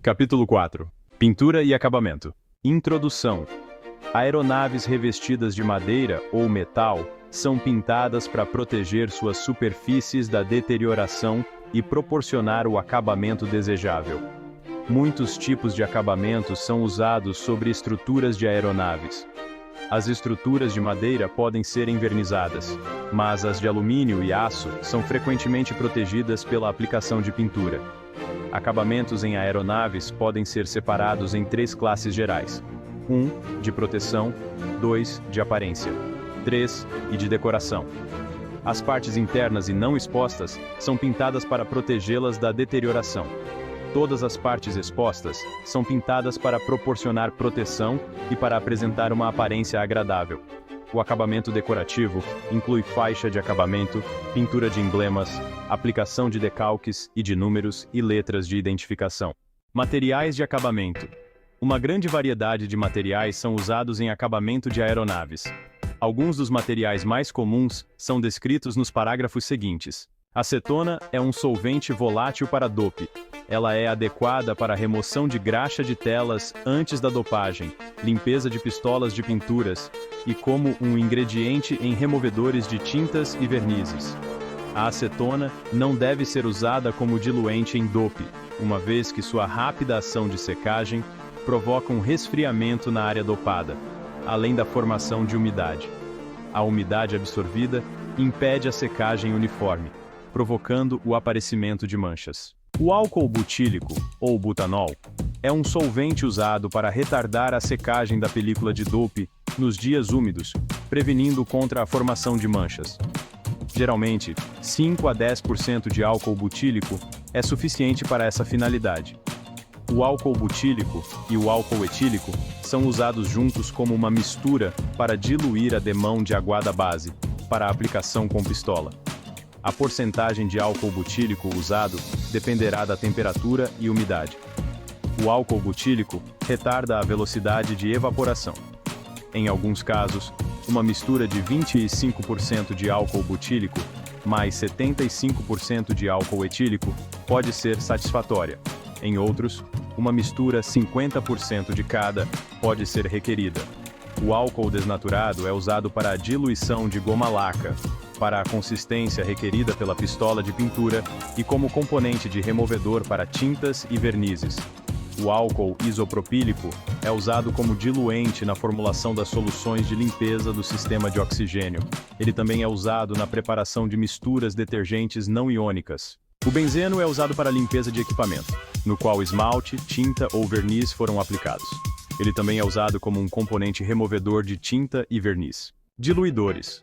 Capítulo 4. Pintura e acabamento. Introdução. Aeronaves revestidas de madeira ou metal são pintadas para proteger suas superfícies da deterioração e proporcionar o acabamento desejável. Muitos tipos de acabamentos são usados sobre estruturas de aeronaves. As estruturas de madeira podem ser envernizadas, mas as de alumínio e aço são frequentemente protegidas pela aplicação de pintura. Acabamentos em aeronaves podem ser separados em 3 classes gerais: 1, de proteção, 2, de aparência, 3, e de decoração. As partes internas e não expostas são pintadas para protegê-las da deterioração. Todas as partes expostas são pintadas para proporcionar proteção e para apresentar uma aparência agradável. O acabamento decorativo inclui faixa de acabamento, pintura de emblemas, aplicação de decalques e de números e letras de identificação. Materiais de acabamento. Uma grande variedade de materiais são usados em acabamento de aeronaves. Alguns dos materiais mais comuns são descritos nos parágrafos seguintes. Acetona é um solvente volátil para dope. Ela é adequada para a remoção de graxa de telas antes da dopagem, limpeza de pistolas de pinturas e como um ingrediente em removedores de tintas e vernizes. A acetona não deve ser usada como diluente em dope, uma vez que sua rápida ação de secagem provoca um resfriamento na área dopada, além da formação de umidade. A umidade absorvida impede a secagem uniforme, provocando o aparecimento de manchas. O álcool butílico, ou butanol, é um solvente usado para retardar a secagem da película de dope nos dias úmidos, prevenindo contra a formação de manchas. Geralmente, 5 a 10% de álcool butílico é suficiente para essa finalidade. O álcool butílico e o álcool etílico são usados juntos como uma mistura para diluir a demão de aguada base, para a aplicação com pistola. A porcentagem de álcool butílico usado dependerá da temperatura e umidade. O álcool butílico retarda a velocidade de evaporação. Em alguns casos, uma mistura de 25% de álcool butílico mais 75% de álcool etílico pode ser satisfatória. Em outros, uma mistura 50% de cada pode ser requerida. O álcool desnaturado é usado para a diluição de goma laca, para a consistência requerida pela pistola de pintura e como componente de removedor para tintas e vernizes. O álcool isopropílico é usado como diluente na formulação das soluções de limpeza do sistema de oxigênio. Ele também é usado na preparação de misturas detergentes não iônicas. O benzeno é usado para a limpeza de equipamento, no qual esmalte, tinta ou verniz foram aplicados. Ele também é usado como um componente removedor de tinta e verniz. Diluidores.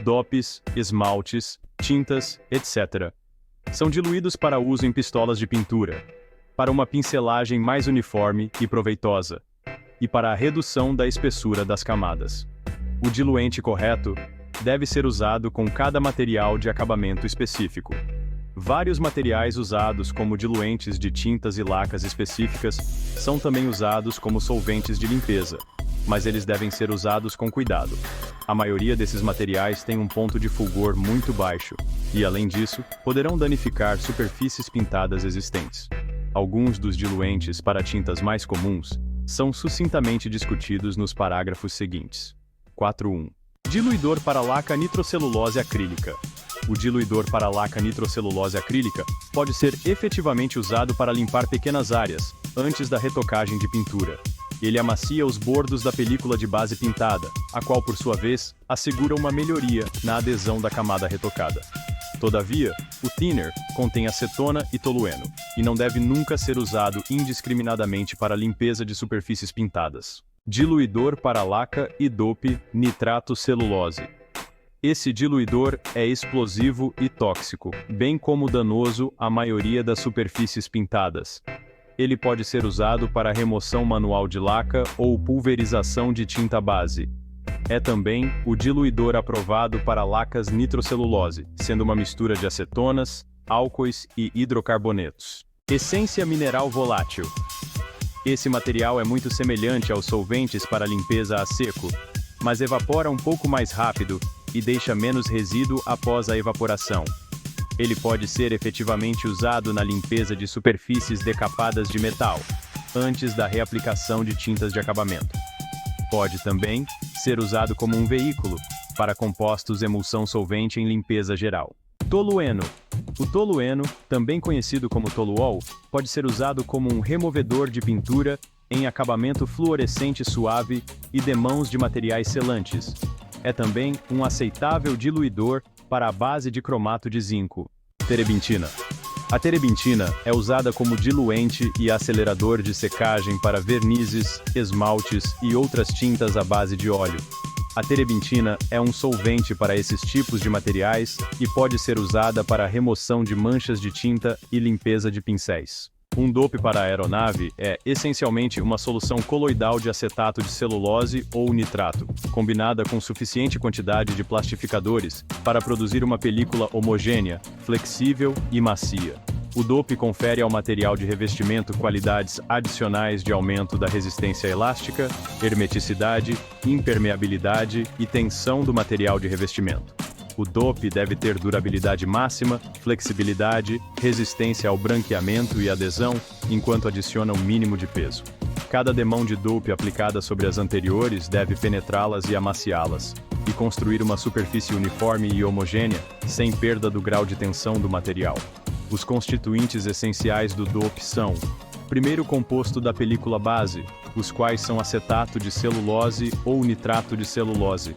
Dopes, esmaltes, tintas, etc. são diluídos para uso em pistolas de pintura, para uma pincelagem mais uniforme e proveitosa, e para a redução da espessura das camadas. O diluente correto deve ser usado com cada material de acabamento específico. Vários materiais usados como diluentes de tintas e lacas específicas são também usados como solventes de limpeza, mas eles devem ser usados com cuidado. A maioria desses materiais tem um ponto de fulgor muito baixo, e além disso, poderão danificar superfícies pintadas existentes. Alguns dos diluentes para tintas mais comuns são sucintamente discutidos nos parágrafos seguintes. 4.1. Diluidor para laca nitrocelulose acrílica. O diluidor para laca nitrocelulose acrílica pode ser efetivamente usado para limpar pequenas áreas, antes da retocagem de pintura. Ele amacia os bordos da película de base pintada, a qual, por sua vez, assegura uma melhoria na adesão da camada retocada. Todavia, o thinner contém acetona e tolueno, e não deve nunca ser usado indiscriminadamente para limpeza de superfícies pintadas. Diluidor para laca e dope nitrato celulose. Esse diluidor é explosivo e tóxico, bem como danoso à maioria das superfícies pintadas. Ele pode ser usado para remoção manual de laca ou pulverização de tinta base. É também o diluidor aprovado para lacas nitrocelulose, sendo uma mistura de acetonas, álcoois e hidrocarbonetos. Essência mineral volátil. Esse material é muito semelhante aos solventes para limpeza a seco, mas evapora um pouco mais rápido e deixa menos resíduo após a evaporação. Ele pode ser efetivamente usado na limpeza de superfícies decapadas de metal, antes da reaplicação de tintas de acabamento. Pode também ser usado como um veículo para compostos emulsão solvente em limpeza geral. Tolueno. O tolueno, também conhecido como toluol, pode ser usado como um removedor de pintura em acabamento fluorescente suave e demãos de materiais selantes. É também um aceitável diluidor para a base de cromato de zinco. Terebintina. A terebintina é usada como diluente e acelerador de secagem para vernizes, esmaltes e outras tintas à base de óleo. A terebintina é um solvente para esses tipos de materiais e pode ser usada para a remoção de manchas de tinta e limpeza de pincéis. Um dope para a aeronave é, essencialmente, uma solução coloidal de acetato de celulose ou nitrato, combinada com suficiente quantidade de plastificadores para produzir uma película homogênea, flexível e macia. O dope confere ao material de revestimento qualidades adicionais de aumento da resistência elástica, hermeticidade, impermeabilidade e tensão do material de revestimento. O dope deve ter durabilidade máxima, flexibilidade, resistência ao branqueamento e adesão, enquanto adiciona um mínimo de peso. Cada demão de dope aplicada sobre as anteriores deve penetrá-las e amaciá-las, e construir uma superfície uniforme e homogênea, sem perda do grau de tensão do material. Os constituintes essenciais do dope são: primeiro composto da película base, os quais são acetato de celulose ou nitrato de celulose.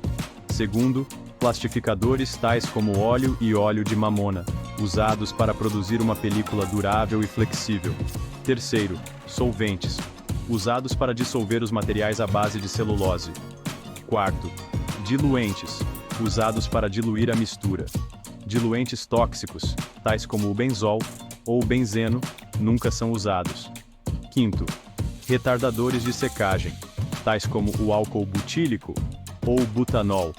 Segundo, plastificadores tais como óleo e óleo de mamona, usados para produzir uma película durável e flexível. Terceiro, solventes, usados para dissolver os materiais à base de celulose. Quarto, diluentes, usados para diluir a mistura. Diluentes tóxicos, tais como o benzol ou o benzeno, nunca são usados. Quinto, retardadores de secagem, tais como o álcool butílico ou o butanol,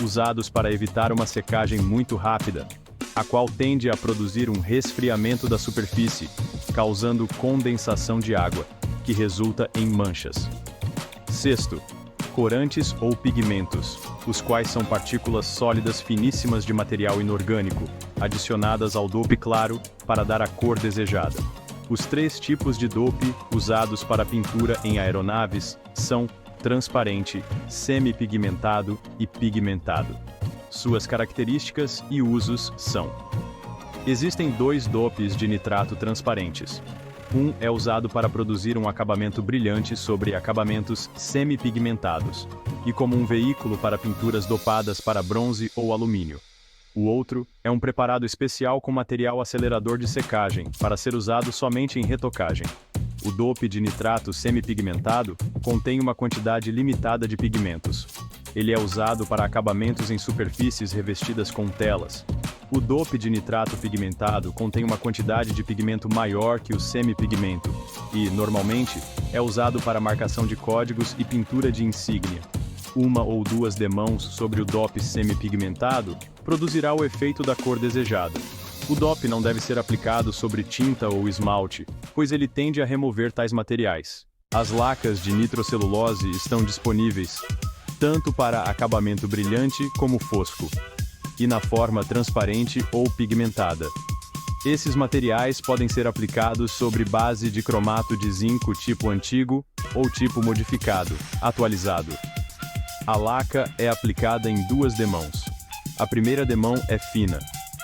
usados para evitar uma secagem muito rápida, a qual tende a produzir um resfriamento da superfície, causando condensação de água, que resulta em manchas. Sexto, corantes ou pigmentos, os quais são partículas sólidas finíssimas de material inorgânico, adicionadas ao dope claro para dar a cor desejada. Os três tipos de dope usados para pintura em aeronaves são transparente, semipigmentado e pigmentado. Suas características e usos são: existem dois dopes de nitrato transparentes. Um é usado para produzir um acabamento brilhante sobre acabamentos semipigmentados, e como um veículo para pinturas dopadas para bronze ou alumínio. O outro é um preparado especial com material acelerador de secagem, para ser usado somente em retocagem. O dope de nitrato semipigmentado contém uma quantidade limitada de pigmentos. Ele é usado para acabamentos em superfícies revestidas com telas. O dope de nitrato pigmentado contém uma quantidade de pigmento maior que o semipigmento e, normalmente, é usado para marcação de códigos e pintura de insígnia. Uma ou duas demãos sobre o dope semipigmentado produzirá o efeito da cor desejada. O dope não deve ser aplicado sobre tinta ou esmalte, pois ele tende a remover tais materiais. As lacas de nitrocelulose estão disponíveis tanto para acabamento brilhante como fosco, e na forma transparente ou pigmentada. Esses materiais podem ser aplicados sobre base de cromato de zinco tipo antigo ou tipo modificado, atualizado. A laca é aplicada em duas demãos. A primeira demão é fina,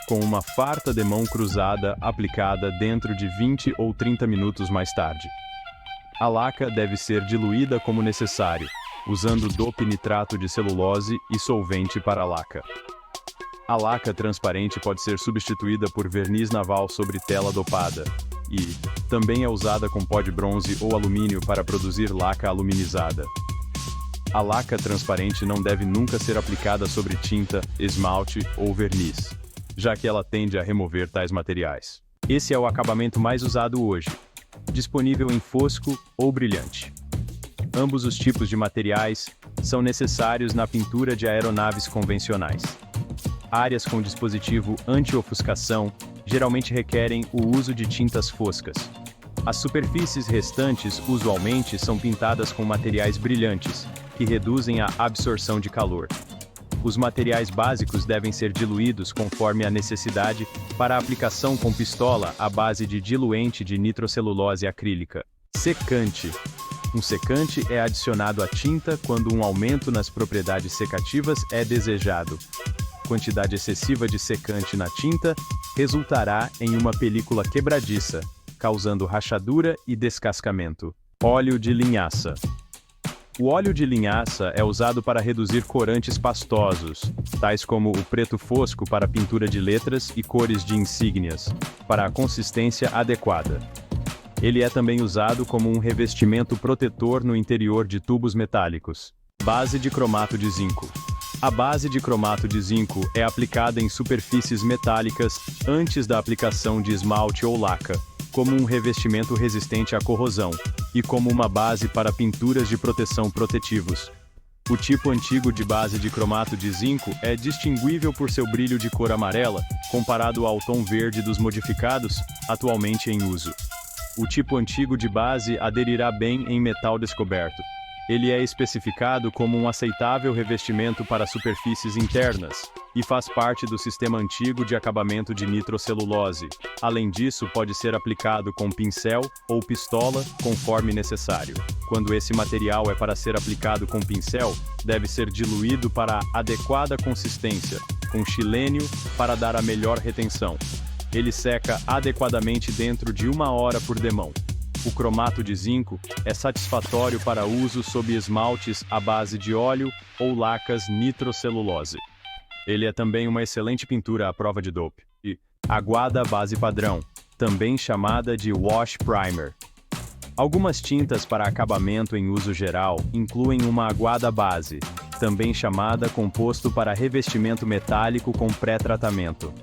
com uma farta demão cruzada aplicada dentro de 20 ou 30 minutos mais tarde. A laca deve ser diluída como necessário, usando dope nitrato de celulose e solvente para a laca. A laca transparente pode ser substituída por verniz naval sobre tela dopada, e também é usada com pó de bronze ou alumínio para produzir laca aluminizada. A laca transparente não deve nunca ser aplicada sobre tinta, esmalte ou verniz, já que ela tende a remover tais materiais. Esse é o acabamento mais usado hoje, disponível em fosco ou brilhante. Ambos os tipos de materiais são necessários na pintura de aeronaves convencionais. Áreas com dispositivo anti-ofuscação geralmente requerem o uso de tintas foscas. As superfícies restantes usualmente são pintadas com materiais brilhantes, que reduzem a absorção de calor. Os materiais básicos devem ser diluídos conforme a necessidade para a aplicação com pistola à base de diluente de nitrocelulose acrílica. Secante. Um secante é adicionado à tinta quando um aumento nas propriedades secativas é desejado. Quantidade excessiva de secante na tinta resultará em uma película quebradiça, causando rachadura e descascamento. Óleo de linhaça. O óleo de linhaça é usado para reduzir corantes pastosos, tais como o preto fosco para pintura de letras e cores de insígnias, para a consistência adequada. Ele é também usado como um revestimento protetor no interior de tubos metálicos. Base de cromato de zinco. A base de cromato de zinco é aplicada em superfícies metálicas antes da aplicação de esmalte ou laca, como um revestimento resistente à corrosão, e como uma base para pinturas de proteção protetivos. O tipo antigo de base de cromato de zinco é distinguível por seu brilho de cor amarela, comparado ao tom verde dos modificados, atualmente em uso. O tipo antigo de base aderirá bem em metal descoberto. Ele é especificado como um aceitável revestimento para superfícies internas, e faz parte do sistema antigo de acabamento de nitrocelulose. Além disso, pode ser aplicado com pincel ou pistola, conforme necessário. Quando esse material é para ser aplicado com pincel, deve ser diluído para a adequada consistência, com xilênio para dar a melhor retenção. Ele seca adequadamente dentro de 1 hora por demão. O cromato de zinco é satisfatório para uso sob esmaltes à base de óleo ou lacas nitrocelulose. Ele é também uma excelente pintura à prova de dope. E aguada base padrão, também chamada de wash primer. Algumas tintas para acabamento em uso geral incluem uma aguada base, também chamada composto para revestimento metálico com pré-tratamento.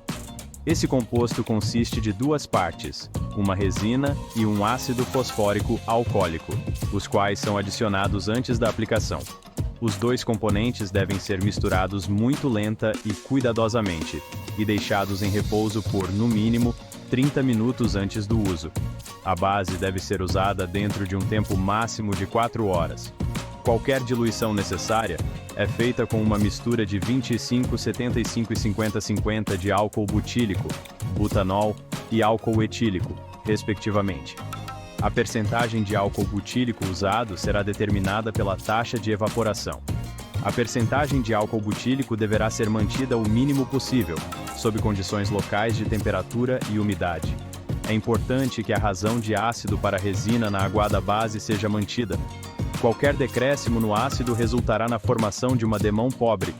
Esse composto consiste de 2 partes, uma resina e um ácido fosfórico alcoólico, os quais são adicionados antes da aplicação. Os 2 componentes devem ser misturados muito lenta e cuidadosamente, e deixados em repouso por, no mínimo, 30 minutos antes do uso. A base deve ser usada dentro de um tempo máximo de 4 horas. Qualquer diluição necessária é feita com uma mistura de 25, 75 e 50-50 de álcool butílico, butanol e álcool etílico, respectivamente. A percentagem de álcool butílico usado será determinada pela taxa de evaporação. A percentagem de álcool butílico deverá ser mantida o mínimo possível, sob condições locais de temperatura e umidade. É importante que a razão de ácido para a resina na aguada base seja mantida. Qualquer decréscimo no ácido resultará na formação de uma demão pobre.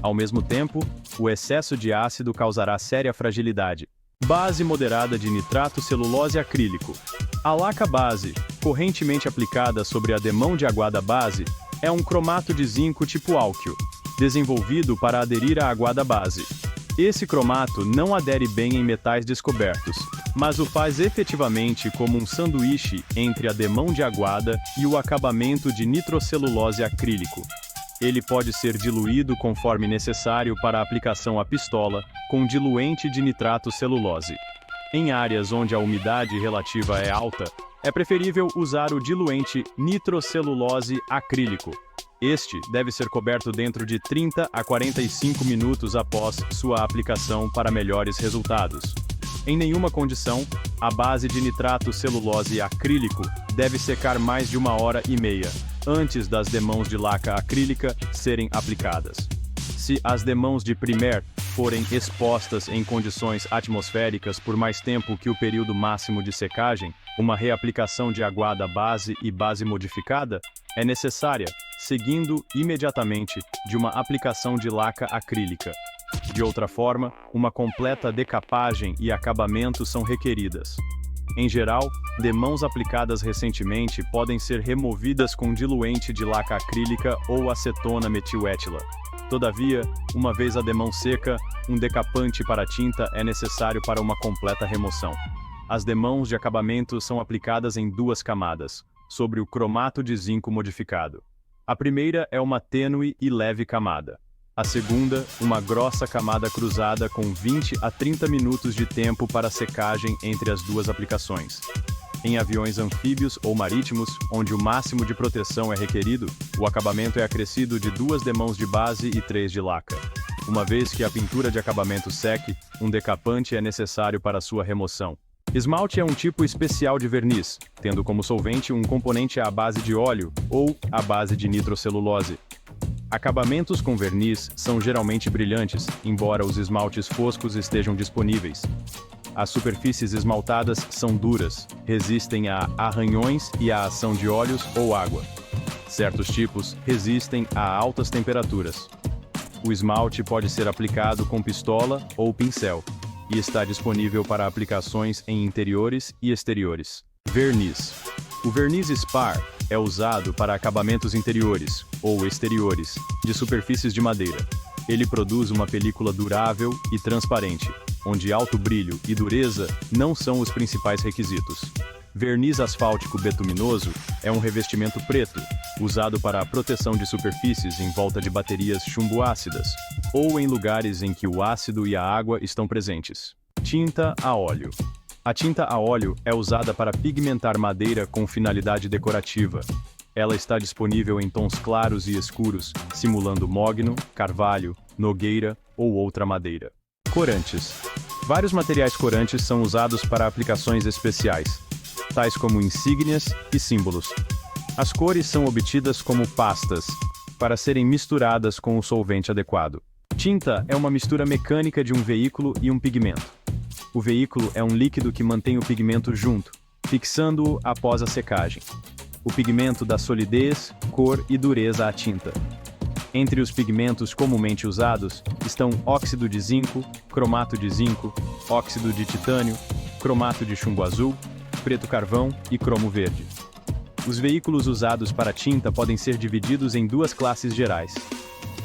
Ao mesmo tempo, o excesso de ácido causará séria fragilidade. Base moderada de nitrato celulose acrílico. A laca base, correntemente aplicada sobre a demão de aguada base, é um cromato de zinco tipo álquio, desenvolvido para aderir à aguada base. Esse cromato não adere bem em metais descobertos, mas o faz efetivamente como um sanduíche entre a demão de aguada e o acabamento de nitrocelulose acrílico. Ele pode ser diluído conforme necessário para a aplicação à pistola, com diluente de nitrato celulose. Em áreas onde a umidade relativa é alta, é preferível usar o diluente nitrocelulose acrílico. Este deve ser coberto dentro de 30 a 45 minutos após sua aplicação para melhores resultados. Em nenhuma condição, a base de nitrato celulose acrílico deve secar mais de 1h30 antes das demãos de laca acrílica serem aplicadas. Se as demãos de primer forem expostas em condições atmosféricas por mais tempo que o período máximo de secagem, uma reaplicação de aguada base e base modificada é necessária, seguindo imediatamente de uma aplicação de laca acrílica. De outra forma, uma completa decapagem e acabamento são requeridas. Em geral, demãos aplicadas recentemente podem ser removidas com diluente de laca acrílica ou acetona metilétila. Todavia, uma vez a demão seca, um decapante para tinta é necessário para uma completa remoção. As demãos de acabamento são aplicadas em 2 camadas, sobre o cromato de zinco modificado. A primeira é uma tênue e leve camada. A segunda, uma grossa camada cruzada com 20 a 30 minutos de tempo para secagem entre as 2 aplicações. Em aviões anfíbios ou marítimos, onde o máximo de proteção é requerido, o acabamento é acrescido de 2 demãos de base e 3 de laca. Uma vez que a pintura de acabamento seque, um decapante é necessário para sua remoção. Esmalte é um tipo especial de verniz, tendo como solvente um componente à base de óleo ou à base de nitrocelulose. Acabamentos com verniz são geralmente brilhantes, embora os esmaltes foscos estejam disponíveis. As superfícies esmaltadas são duras, resistem a arranhões e à ação de óleos ou água. Certos tipos resistem a altas temperaturas. O esmalte pode ser aplicado com pistola ou pincel, e está disponível para aplicações em interiores e exteriores. Verniz. O verniz Spar é usado para acabamentos interiores ou exteriores de superfícies de madeira. Ele produz uma película durável e transparente, onde alto brilho e dureza não são os principais requisitos. Verniz asfáltico betuminoso é um revestimento preto, usado para a proteção de superfícies em volta de baterias chumbo-ácidas, ou em lugares em que o ácido e a água estão presentes. Tinta a óleo. A tinta a óleo é usada para pigmentar madeira com finalidade decorativa. Ela está disponível em tons claros e escuros, simulando mogno, carvalho, nogueira ou outra madeira. Corantes. Vários materiais corantes são usados para aplicações especiais, tais como insígnias e símbolos. As cores são obtidas como pastas, para serem misturadas com o solvente adequado. Tinta é uma mistura mecânica de um veículo e um pigmento. O veículo é um líquido que mantém o pigmento junto, fixando-o após a secagem. O pigmento dá solidez, cor e dureza à tinta. Entre os pigmentos comumente usados estão óxido de zinco, cromato de zinco, óxido de titânio, cromato de chumbo azul, preto carvão e cromo verde. Os veículos usados para tinta podem ser divididos em duas classes gerais: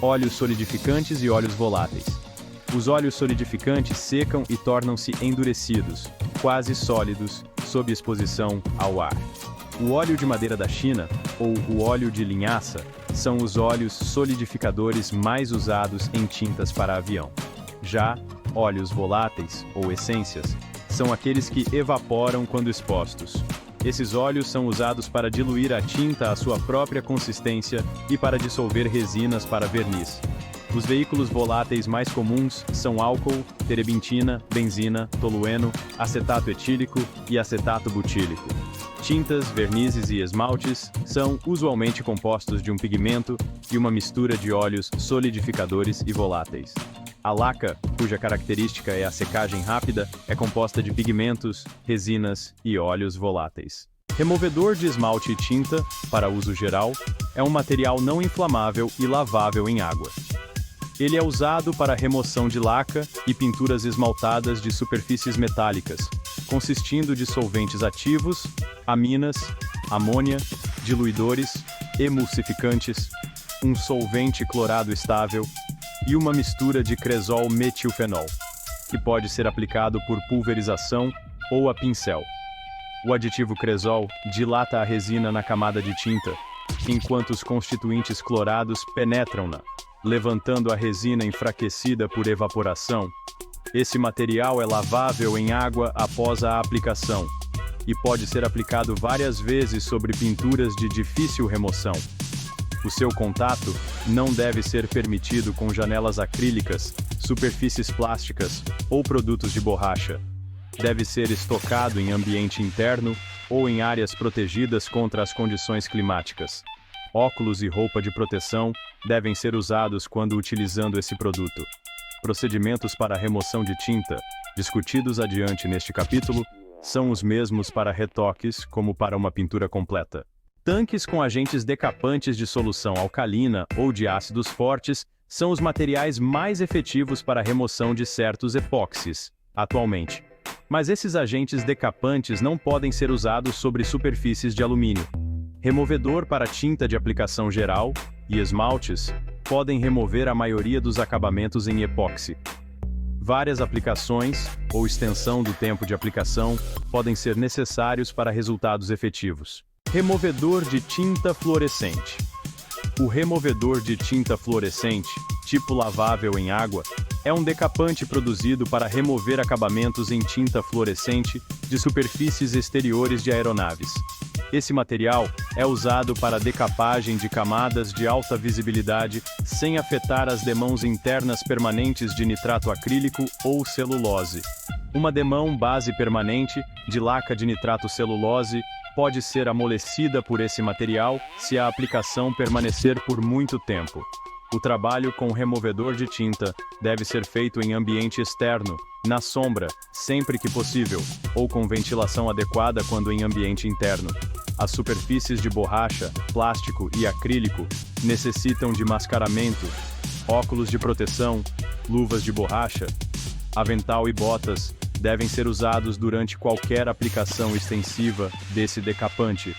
óleos solidificantes e óleos voláteis. Os óleos solidificantes secam e tornam-se endurecidos, quase sólidos, sob exposição ao ar. O óleo de madeira da China, ou o óleo de linhaça, são os óleos solidificadores mais usados em tintas para avião. Já óleos voláteis, ou essências, são aqueles que evaporam quando expostos. Esses óleos são usados para diluir a tinta à sua própria consistência e para dissolver resinas para verniz. Os veículos voláteis mais comuns são álcool, terebintina, benzina, tolueno, acetato etílico e acetato butílico. Tintas, vernizes e esmaltes são usualmente compostos de um pigmento e uma mistura de óleos solidificadores e voláteis. A laca, cuja característica é a secagem rápida, é composta de pigmentos, resinas e óleos voláteis. Removedor de esmalte e tinta, para uso geral, é um material não inflamável e lavável em água. Ele é usado para a remoção de laca e pinturas esmaltadas de superfícies metálicas, consistindo de solventes ativos, aminas, amônia, diluidores, emulsificantes, um solvente clorado estável e uma mistura de cresol metilfenol, que pode ser aplicado por pulverização ou a pincel. O aditivo cresol dilata a resina na camada de tinta, enquanto os constituintes clorados penetram-na, levantando a resina enfraquecida por evaporação. Esse material é lavável em água após a aplicação e pode ser aplicado várias vezes sobre pinturas de difícil remoção. O seu contato não deve ser permitido com janelas acrílicas, superfícies plásticas ou produtos de borracha. Deve ser estocado em ambiente interno ou em áreas protegidas contra as condições climáticas. Óculos e roupa de proteção devem ser usados quando utilizando esse produto. Procedimentos para a remoção de tinta, discutidos adiante neste capítulo, são os mesmos para retoques como para uma pintura completa. Tanques com agentes decapantes de solução alcalina ou de ácidos fortes são os materiais mais efetivos para a remoção de certos epóxis, atualmente. Mas esses agentes decapantes não podem ser usados sobre superfícies de alumínio. Removedor para tinta de aplicação geral e esmaltes podem remover a maioria dos acabamentos em epóxi. Várias aplicações ou extensão do tempo de aplicação podem ser necessários para resultados efetivos. Removedor de tinta fluorescente. O removedor de tinta fluorescente, tipo lavável em água, é um decapante produzido para remover acabamentos em tinta fluorescente de superfícies exteriores de aeronaves. Esse material é usado para decapagem de camadas de alta visibilidade sem afetar as demãos internas permanentes de nitrato acrílico ou celulose. Uma demão base permanente de laca de nitrato celulose pode ser amolecida por esse material se a aplicação permanecer por muito tempo. O trabalho com removedor de tinta deve ser feito em ambiente externo, na sombra, sempre que possível, ou com ventilação adequada quando em ambiente interno. As superfícies de borracha, plástico e acrílico necessitam de mascaramento, óculos de proteção, luvas de borracha, avental e botas devem ser usados durante qualquer aplicação extensiva desse decapante.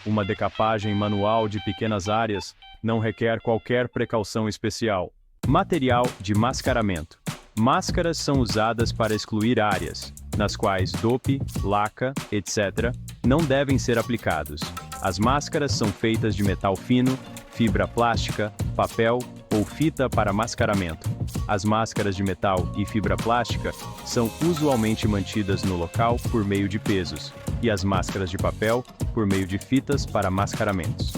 Uma decapagem manual de pequenas áreas não requer qualquer precaução especial. Material de mascaramento. Máscaras são usadas para excluir áreas, nas quais dope, laca, etc., não devem ser aplicados. As máscaras são feitas de metal fino, fibra plástica, papel ou fita para mascaramento. As máscaras de metal e fibra plástica são usualmente mantidas no local por meio de pesos, e as máscaras de papel por meio de fitas para mascaramentos.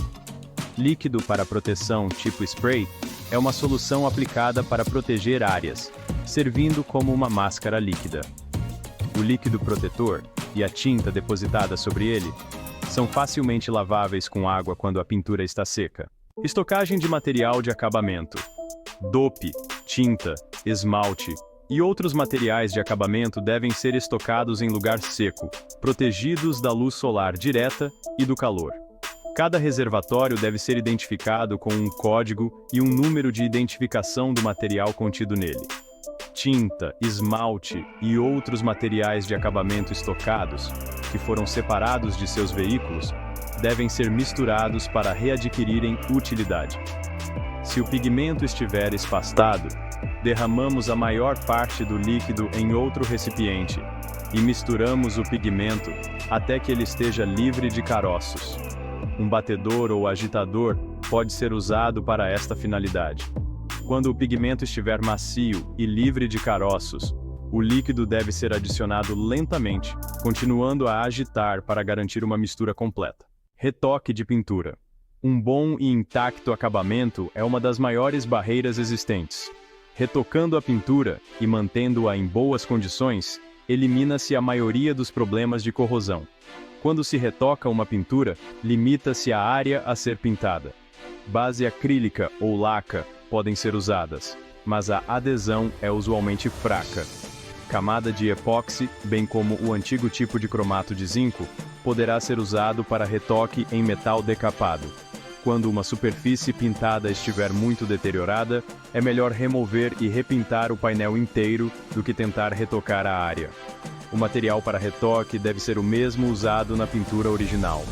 Líquido para proteção tipo spray é uma solução aplicada para proteger áreas, servindo como uma máscara líquida. O líquido protetor e a tinta depositada sobre ele são facilmente laváveis com água quando a pintura está seca. Estocagem de material de acabamento. Dope, tinta, esmalte e outros materiais de acabamento devem ser estocados em lugar seco, protegidos da luz solar direta e do calor. Cada reservatório deve ser identificado com um código e um número de identificação do material contido nele. Tinta, esmalte e outros materiais de acabamento estocados, que foram separados de seus veículos, devem ser misturados para readquirirem utilidade. Se o pigmento estiver espastado, derramamos a maior parte do líquido em outro recipiente e misturamos o pigmento até que ele esteja livre de caroços. Um batedor ou agitador pode ser usado para esta finalidade. Quando o pigmento estiver macio e livre de caroços, o líquido deve ser adicionado lentamente, continuando a agitar para garantir uma mistura completa. Retoque de pintura. Um bom e intacto acabamento é uma das maiores barreiras existentes. Retocando a pintura e mantendo-a em boas condições, elimina-se a maioria dos problemas de corrosão. Quando se retoca uma pintura, limita-se a área a ser pintada. Base acrílica ou laca podem ser usadas, mas a adesão é usualmente fraca. Camada de epóxi, bem como o antigo tipo de cromato de zinco, poderá ser usado para retoque em metal decapado. Quando uma superfície pintada estiver muito deteriorada, é melhor remover e repintar o painel inteiro do que tentar retocar a área. O material para retoque deve ser o mesmo usado na pintura original.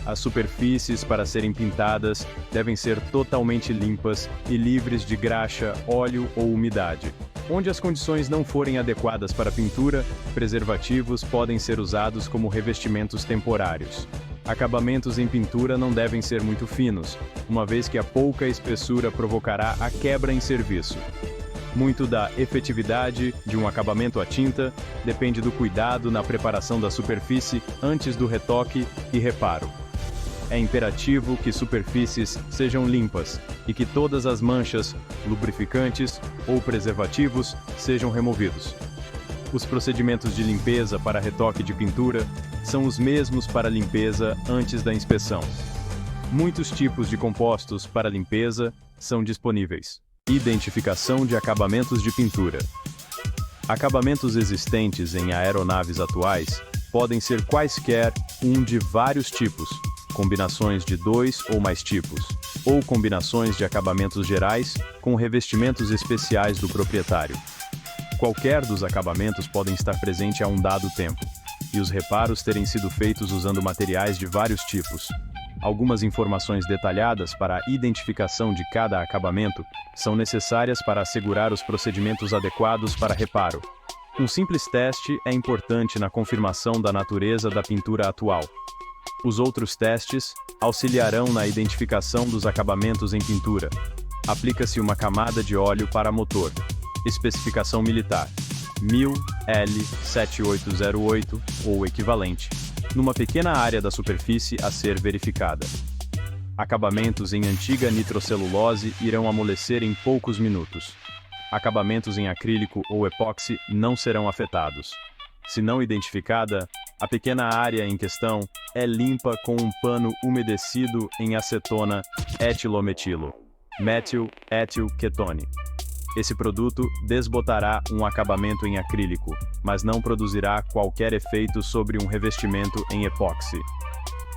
As superfícies para serem pintadas devem ser totalmente limpas e livres de graxa, óleo ou umidade. Onde as condições não forem adequadas para a pintura, preservativos podem ser usados como revestimentos temporários. Acabamentos em pintura não devem ser muito finos, uma vez que a pouca espessura provocará a quebra em serviço. Muito da efetividade de um acabamento à tinta depende do cuidado na preparação da superfície antes do retoque e reparo. É imperativo que superfícies sejam limpas e que todas as manchas, lubrificantes ou preservativos sejam removidos. Os procedimentos de limpeza para retoque de pintura são os mesmos para limpeza antes da inspeção. Muitos tipos de compostos para limpeza são disponíveis. Identificação de acabamentos de pintura. Acabamentos existentes em aeronaves atuais podem ser quaisquer de vários tipos, combinações de 2 ou mais tipos, ou combinações de acabamentos gerais com revestimentos especiais do proprietário. Qualquer dos acabamentos podem estar presente a um dado tempo, e os reparos terem sido feitos usando materiais de vários tipos. Algumas informações detalhadas para a identificação de cada acabamento são necessárias para assegurar os procedimentos adequados para reparo. Um simples teste é importante na confirmação da natureza da pintura atual. Os outros testes auxiliarão na identificação dos acabamentos em pintura. Aplica-se uma camada de óleo para motor. Especificação militar: 1000 L7808 ou equivalente, numa pequena área da superfície a ser verificada. Acabamentos em antiga nitrocelulose irão amolecer em poucos minutos. Acabamentos em acrílico ou epóxi não serão afetados. Se não identificada, a pequena área em questão é limpa com um pano umedecido em acetona etilometilo, metil-etil-ketone. Esse produto desbotará um acabamento em acrílico, mas não produzirá qualquer efeito sobre um revestimento em epóxi.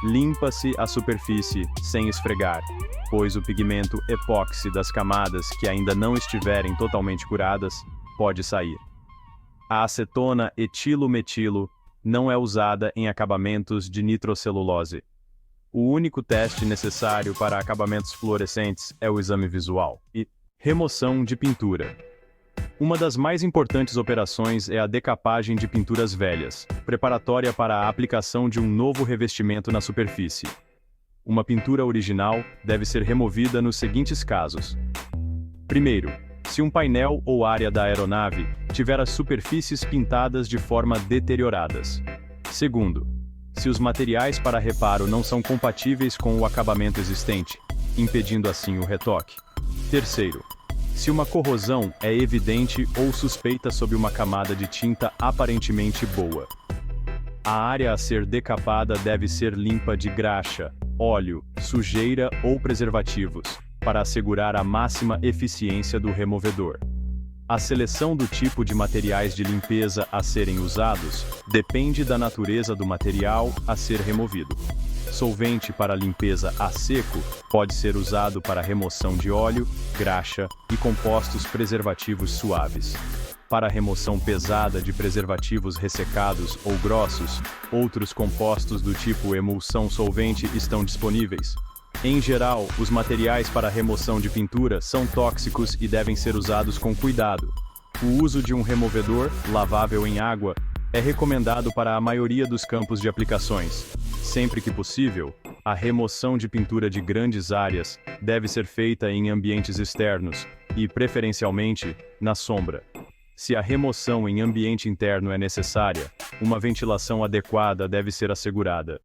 Limpa-se a superfície sem esfregar, pois o pigmento epóxi das camadas que ainda não estiverem totalmente curadas pode sair. A acetona etilometilo não é usada em acabamentos de nitrocelulose. O único teste necessário para acabamentos fluorescentes é o exame visual. E remoção de pintura. Uma das mais importantes operações é a decapagem de pinturas velhas, preparatória para a aplicação de um novo revestimento na superfície. Uma pintura original deve ser removida nos seguintes casos. Primeiro, se um painel ou área da aeronave tiver as superfícies pintadas de forma deterioradas. Segundo, se os materiais para reparo não são compatíveis com o acabamento existente, impedindo assim o retoque. Terceiro, se uma corrosão é evidente ou suspeita sob uma camada de tinta aparentemente boa. A área a ser decapada deve ser limpa de graxa, óleo, sujeira ou preservativos, para assegurar a máxima eficiência do removedor. A seleção do tipo de materiais de limpeza a serem usados depende da natureza do material a ser removido. Solvente para limpeza a seco pode ser usado para remoção de óleo, graxa e compostos preservativos suaves. Para a remoção pesada de preservativos ressecados ou grossos, outros compostos do tipo emulsão solvente estão disponíveis. Em geral, os materiais para remoção de pintura são tóxicos e devem ser usados com cuidado. O uso de um removedor, lavável em água, é recomendado para a maioria dos campos de aplicações. Sempre que possível, a remoção de pintura de grandes áreas deve ser feita em ambientes externos e, preferencialmente, na sombra. Se a remoção em ambiente interno é necessária, uma ventilação adequada deve ser assegurada.